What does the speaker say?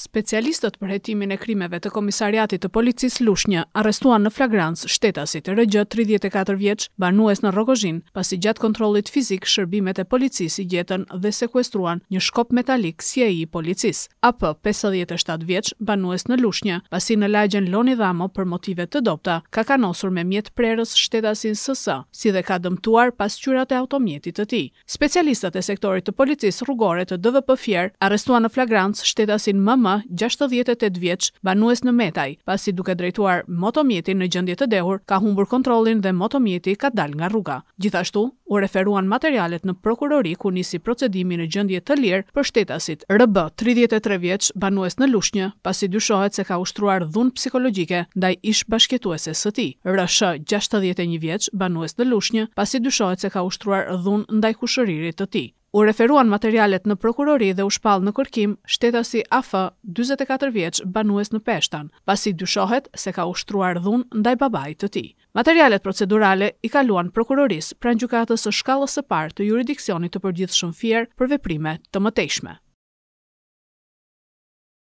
Specialistët për hetimin e krimeve të Komisariatit të Policisë Lushnjë arrestuan në flagrancë shtetasit RG 34 vjeç, banues në Rogozhin, pasi gjatë kontrollit fizik shërbimet e policisë i gjetën dhe sekuestruan një shkop metalik si ai i policisë. AP 57 vjeç, banues në Lushnjë, pasi në lagjen Loni Dhamo për motive të dobta, ka kanosur me mjet prerës shtetasin SS, si dhe ka dëmtuar pasqyrat e automjetit të tij. Specialistët e sektorit të policisë rrugore të DVP Fier arrestuan në flagrancë shtetasin MM 68 vjeç, banues në Metaj, pasi duke drejtuar motomjetin në gjendje të dehur, ka humbur kontrollin dhe motomjeti ka dalë nga rruga. Gjithashtu, u referuan materialet në prokurori ku nisi procedimi në gjendje të lirë për shtetasit RB 33 vjeç, banues në Lushnjë, pasi dyshohet se ka ushtruar dhunë psikologjike ndaj ish bashkëtueses së tij. RSH 61 vjeç, banues në Lushnjë, pasi dyshohet se ka ushtruar dhunë ndaj kushëririt të tij. U referuan materialet në prokurori dhe u shpall në kërkim shtetasi AF 44 vjeç, banues në Peshtan, pasi dyshohet se ka ushtruar dhunë ndaj babait të tij. Materialet procedurale i kaluan prokurorisë pranë gjykatës së shkallës së parë të jurisdiksionit të përgjithshëm Fier për veprime të mëtejshme.